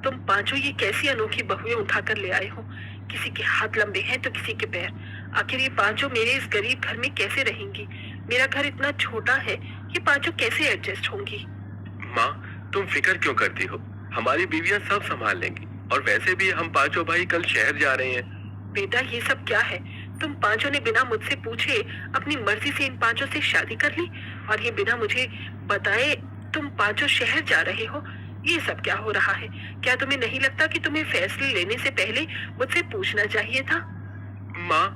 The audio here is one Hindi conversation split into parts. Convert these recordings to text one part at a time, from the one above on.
तुम पांचों ये कैसी अनोखी बहुएं उठाकर ले आए हो। किसी के हाथ लंबे हैं तो किसी के पैर। आखिर ये पांचों मेरे इस गरीब घर में कैसे रहेंगी? मेरा घर इतना छोटा है, ये पांचों कैसे एडजस्ट होंगी? माँ, तुम फिक्र क्यों करती हो? हमारी बीवियां सब संभाल लेंगी। और वैसे भी हम पांचों भाई कल शहर जा रहे हैं। बेटा, ये सब क्या है? तुम पांचों ने बिना मुझसे पूछे अपनी मर्जी से इन पांचों से शादी कर ली, और ये बिना मुझे बताए तुम पांचों शहर जा रहे हो। ये सब क्या हो रहा है? क्या तुम्हें नहीं लगता कि तुम्हें फैसले लेने से पहले मुझसे पूछना चाहिए था? माँ,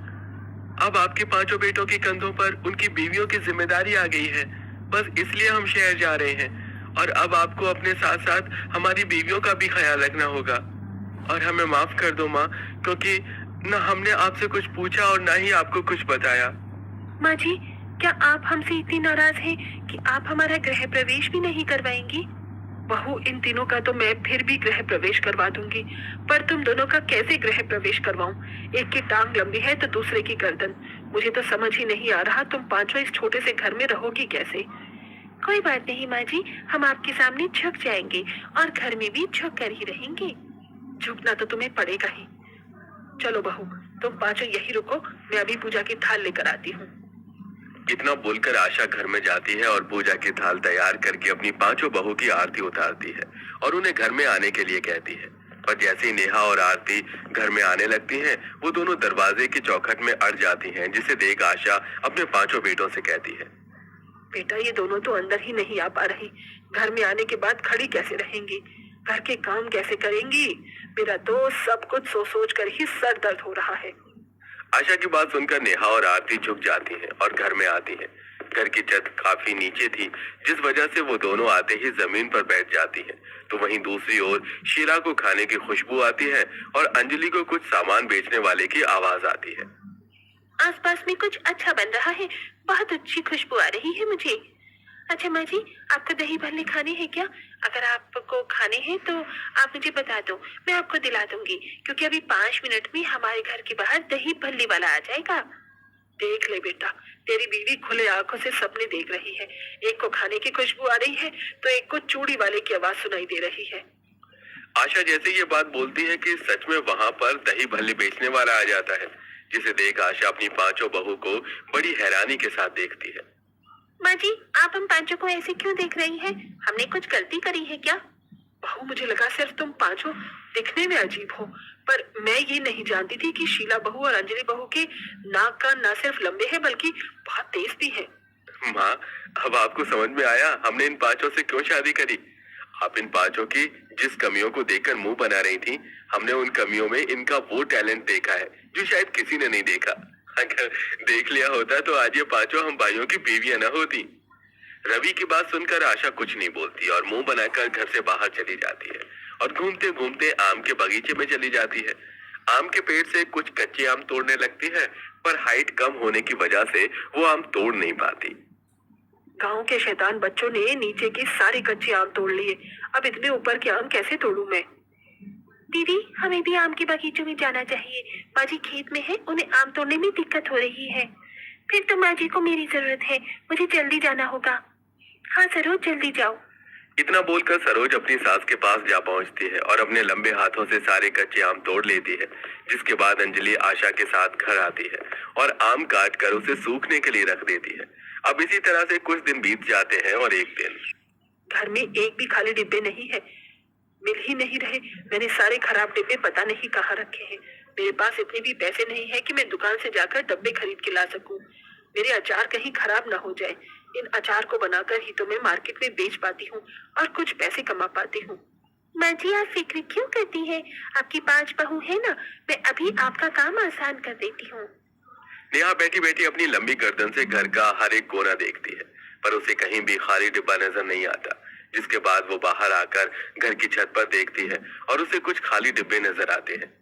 अब आपके पांचों बेटों के कंधों पर उनकी बीवियों की जिम्मेदारी आ गई है। बस इसलिए हम शहर जा रहे हैं। और अब आपको अपने साथ साथ हमारी बीवियों का भी ख्याल रखना होगा। और हमें माफ कर दो माँ, क्योंकि न हमने आपसे कुछ पूछा और ना ही आपको कुछ बताया। माँ जी, क्या आप हमसे इतनी नाराज हैं कि आप हमारा गृह प्रवेश भी नहीं करवाएंगी? बहू, इन तीनों का तो मैं फिर भी गृह प्रवेश करवा दूंगी, पर तुम दोनों का कैसे गृह प्रवेश करवाऊं? एक की टांग लंबी है तो दूसरे की गर्दन। मुझे तो समझ ही नहीं आ रहा तुम पांचों इस छोटे से घर में रहोगी कैसे? कोई बात नहीं माँ जी, हम आपके सामने झुक जाएंगे और घर में भी झुक कर ही रहेंगे। झुकना तो तुम्हें पड़ेगा ही। चलो बहू, तुम पांचों यही रुको, मैं अभी पूजा की थाल लेकर आती हूँ। इतना बोलकर आशा घर में जाती है और पूजा की थाल तैयार करके अपनी पांचों बहू की आरती उतारती है और उन्हें घर में आने के लिए कहती है। पर जैसे ही नेहा और आरती घर में आने लगती हैं, वो दोनों दरवाजे की चौखट में अड़ जाती हैं, जिसे देख आशा अपने पांचों बेटों से कहती है, बेटा, ये दोनों तो अंदर ही नहीं आ पा रही। घर में आने के बाद खड़ी कैसे रहेंगी? घर के काम कैसे करेंगी? मेरा तो सब कुछ सोच सोच कर ही सर दर्द हो रहा है। आशा की बात सुनकर नेहा और आरती झुक जाती हैं और घर में आती हैं। घर की छत काफी नीचे थी, जिस वजह से वो दोनों आते ही जमीन पर बैठ जाती हैं। तो वहीं दूसरी ओर शीला को खाने की खुशबू आती है और अंजलि को कुछ सामान बेचने वाले की आवाज आती है। आसपास में कुछ अच्छा बन रहा है, बहुत अच्छी खुशबू आ रही है मुझे। अच्छा माँ जी, आपको दही भल्ले खाने हैं क्या? अगर आपको खाने हैं तो आप मुझे बता दो, मैं आपको दिला दूंगी, क्योंकि अभी 5 मिनट में हमारे घर के बाहर दही भल्ले वाला आ जाएगा। देख ले बेटा, तेरी बीवी खुले आंखों से सपने देख रही है। एक को खाने की खुशबू आ रही है तो एक को चूड़ी वाले की आवाज सुनाई दे रही है। आशा जैसे ये बात बोलती है कि सच में वहां पर दही भल्ले बेचने वाला आ जाता है, जिसे देख आशा अपनी पांचों बहू को बड़ी हैरानी के साथ देखती है। माँ जी, आप हम पांचों को ऐसे क्यों देख रही हैं? हमने कुछ गलती करी है क्या? बहू, मुझे लगा सिर्फ तुम पांचों दिखने में अजीब हो, पर मैं ये नहीं जानती थी कि शीला बहू और अंजलि बहू के नाक कान न सिर्फ लंबे हैं बल्कि बहुत तेज भी है। माँ, अब आपको समझ में आया हमने इन पांचों से क्यों शादी करी। आप इन पांचों की जिस कमियों को देखकर मुंह बना रही थी, हमने उन कमियों में इनका वो टैलेंट देखा है जो शायद किसी ने नहीं देखा। अगर देख लिया होता तो आज ये पांचों हम भाइयों की बीवियां न होती। रवि की बात सुनकर आशा कुछ नहीं बोलती और मुंह बनाकर घर से बाहर चली जाती है और घूमते घूमते आम के बगीचे में चली जाती है। आम के पेड़ से कुछ कच्चे आम तोड़ने लगती है, पर हाइट कम होने की वजह से वो आम तोड़ नहीं पाती। गांव के शैतान बच्चों ने नीचे के सारे कच्चे आम तोड़ लिए। अब इतने ऊपर के आम कैसे तोड़ूं मैं? दीदी, हमें भी आम के बगीचों में जाना चाहिए। माँ जी खेत में है, उन्हें आम तोड़ने में दिक्कत हो रही है। फिर तो माँ जी को मेरी जरूरत है, मुझे जल्दी जाना होगा। हाँ सरोज, जल्दी जाओ। इतना बोलकर सरोज अपनी सास के पास जा पहुंचती है और अपने लंबे हाथों से सारे कच्चे आम तोड़ लेती है। जिसके बाद अंजलि आशा के साथ घर आती है और आम काट कर उसे सूखने के लिए रख देती है। अब इसी तरह से कुछ दिन बीत जाते हैं और एक दिन घर में एक भी खाली डिब्बे नहीं है, मिल ही नहीं रहे। मैंने सारे खराब डिब्बे पता नहीं कहाँ रखे हैं। मेरे पास इतने भी पैसे नहीं है कि मैं दुकान से जाकर डब्बे खरीद के ला सकूं। मेरे अचार कहीं खराब ना हो जाए। इन अचार को बनाकर ही तो मैं मार्केट में बेच पाती हूँ और कुछ पैसे कमा पाती हूँ। माँ जी, आप फिक्र क्यों करती हैं? आपकी 5 बहू है ना, मैं अभी आपका काम आसान कर देती हूँ। नेहा बैठी बैठी अपनी लंबी गर्दन से घर का हर एक कोना देखती है, पर उसे कहीं भी खाली डिब्बा नजर नहीं आता। जिसके बाद वो बाहर आकर घर की छत पर देखती है और उसे कुछ खाली डिब्बे नजर आते हैं।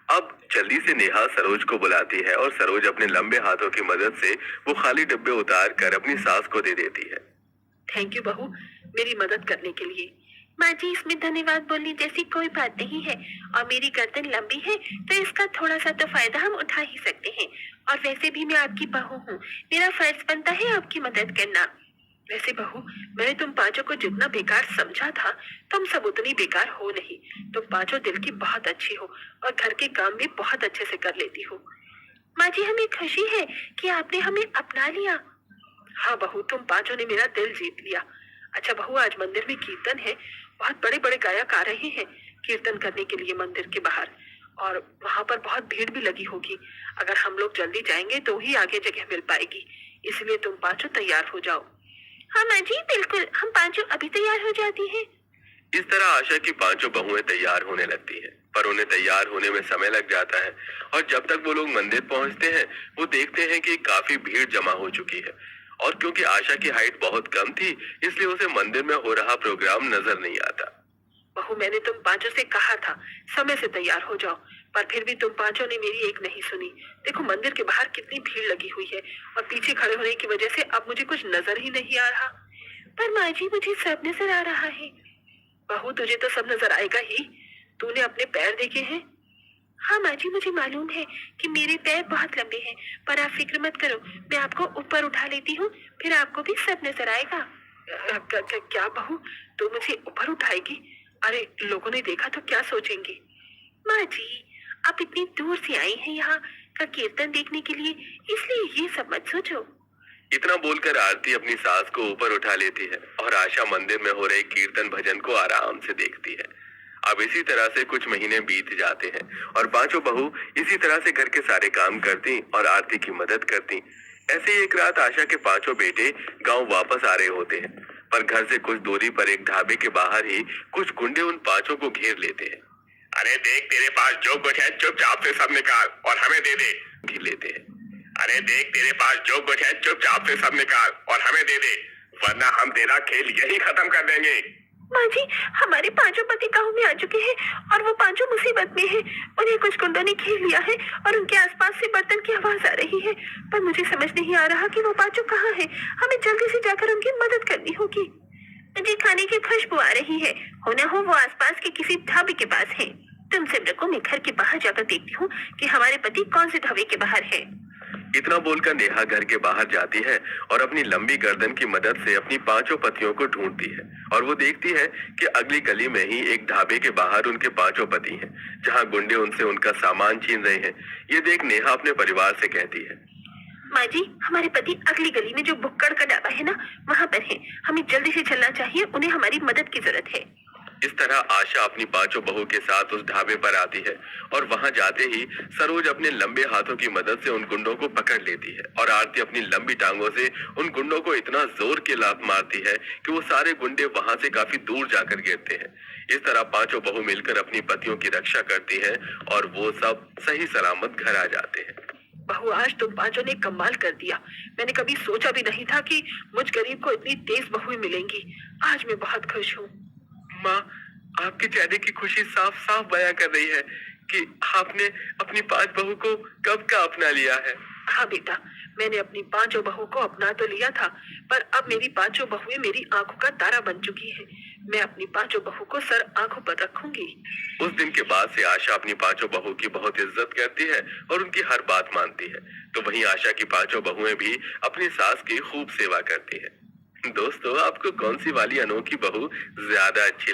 अब जल्दी से नेहा सरोज को बुलाती है और सरोज अपने लंबे हाथों की मदद से वो खाली डिब्बे उतार कर अपनी सास को दे देती है। थैंक यू बहू, मेरी मदद करने के लिए। माँ जी, इसमें धन्यवाद बोलने जैसी कोई बात नहीं है, और मेरी गर्दन लंबी है तो इसका थोड़ा सा तो फायदा हम उठा ही सकते हैं। और वैसे भी मैं आपकी बहू हूँ, मेरा फर्ज बनता है आपकी मदद करना। वैसे बहू, मैंने तुम पांचों को जितना बेकार समझा था, तुम सब उतनी बेकार हो नहीं। तुम पांचों दिल की बहुत अच्छी हो और घर के काम भी बहुत अच्छे से कर लेती हो। माँ जी, हमें खुशी है कि आपने हमें अपना लिया। हाँ बहू, तुम पांचों ने मेरा दिल जीत लिया। अच्छा बहू, आज मंदिर में कीर्तन है। बहुत बड़े बड़े गायक आ रहे हैं कीर्तन करने के लिए मंदिर के बाहर। और वहां पर बहुत भीड़ भी लगी होगी। अगर हम लोग जल्दी जाएंगे तो ही आगे जगह मिल पाएगी। इसलिए तुम पांचों तैयार हो जाओ। हाँ माँ जी, बिल्कुल, हम पांचों अभी तैयार हो जाती हैं। इस तरह आशा की पांचों बहुएं तैयार होने लगती हैं, पर उन्हें तैयार होने में समय लग जाता है। और जब तक वो लोग मंदिर पहुंचते हैं, वो देखते हैं कि काफी भीड़ जमा हो चुकी है। और क्योंकि आशा की हाइट बहुत कम थी, इसलिए उसे मंदिर में हो रहा प्रोग्राम नजर नहीं आता। बहू, मैंने तुम पांचों से कहा था समय से तैयार हो जाओ, पर फिर भी तुम पांचों ने मेरी एक नहीं सुनी। देखो मंदिर के बाहर कितनी भीड़ लगी हुई है और पीछे खड़े होने की वजह से अब मुझे कुछ नजर ही नहीं आ रहा। पर माँ जी, मुझे सब नजर आ रहा है। बहू, तुझे तो सब नजर आएगा ही। तूने अपने पैर देखे हैं? हाँ माँ जी, मुझे मालूम है कि मेरे पैर बहुत लंबे हैं, पर आप फिक्र मत करो, मैं आपको ऊपर उठा लेती हूँ, फिर आपको भी सब नजर आएगा। क्या बहू, तू मुझे ऊपर उठाएगी? अरे लोगों ने देखा तो क्या सोचेंगे? माँ जी, आप इतनी दूर से आई हैं यहाँ का कीर्तन देखने के लिए, इसलिए ये सब मत सोचो। इतना बोलकर आरती अपनी सास को ऊपर उठा लेती है और आशा मंदिर में हो रहे कीर्तन भजन को आराम से देखती है। अब इसी तरह से कुछ महीने बीत जाते हैं और पांचों बहू इसी तरह से घर के सारे काम करती और आरती की मदद करती। ऐसे ही एक रात आशा के पांचों बेटे गांव वापस आ रहे होते हैं, पर घर से कुछ दूरी पर एक ढाबे के बाहर ही कुछ गुंडे उन पांचों को घेर लेते हैं। अरे देख, तेरे पास जो कुछ है चुपचाप से सब निकाल और हमें दे दे। घेर लेते हैं। अरे देख, तेरे पास जो कुछ है चुपचाप से सब निकाल और हमें दे दे, वरना हम तेरा खेल यही खत्म कर देंगे। माँ जी, हमारे पांचों पति गांव में आ चुके हैं और वो पांचों मुसीबत में हैं। उन्हें कुछ गुंडों ने घेर लिया है और उनके आसपास से बर्तन की आवाज आ रही है, पर मुझे समझ नहीं आ रहा कि वो पांचों कहाँ हैं। हमें जल्दी से जाकर उनकी मदद करनी होगी। मुझे खाने की खुशबू आ रही है, हो न हो वो आसपास के किसी ढाबे के पास है। तुम सब रुको, मैं घर के बाहर जाकर देखती हूँ कि हमारे पति कौन से ढाबे के बाहर है। इतना बोलकर नेहा घर के बाहर जाती है और अपनी लंबी गर्दन की मदद से अपनी पांचों पतियों को ढूंढती है। और वो देखती है कि अगली गली में ही एक ढाबे के बाहर उनके पांचों पति हैं, जहां गुंडे उनसे उनका सामान छीन रहे हैं। ये देख नेहा अपने परिवार से कहती है, माँ जी, हमारे पति अगली गली में जो बुक्कड़ का ढाबा है ना, वहाँ पर है। हमें जल्दी से चलना चाहिए, उन्हें हमारी मदद की जरूरत है। इस तरह आशा अपनी पांचों बहू के साथ उस ढाबे पर आती है और वहां जाते ही सरोज अपने लंबे हाथों की मदद से उन गुंडों को पकड़ लेती है और आरती अपनी लंबी टांगों से उन गुंडों को इतना जोर के लात मारती है कि वो सारे गुंडे वहां से काफी दूर जाकर गिरते हैं। इस तरह पांचों बहू मिलकर अपनी पतियों की रक्षा करती है और वो सब सही सलामत घर आ जाते हैं। बहू, आज तुम पांचों ने कमाल कर दिया। मैंने कभी सोचा भी नहीं था कि मुझ गरीब को इतनी तेज बहुएं मिलेंगी। आज मैं बहुत खुश हूँ। माँ, आपके चेहरे की खुशी साफ साफ बयां कर रही है कि आपने अपनी पांच बहू को कब का अपना लिया है। हाँ बेटा, मैंने अपनी पांचों बहू को अपना तो लिया था, पर अब मेरी पांचों बहुएं मेरी आंखों का तारा बन चुकी है। मैं अपनी पांचों बहू को सर आंखों पर रखूंगी। उस दिन के बाद से आशा अपनी पांचों बहू की बहुत इज्जत करती है और उनकी हर बात मानती है। तो वहीं आशा की पांचों बहुएं भी अपनी सास की खूब सेवा करती है। दोस्तों, आपको कौन सी वाली अनोखी बहू ज्यादा अच्छी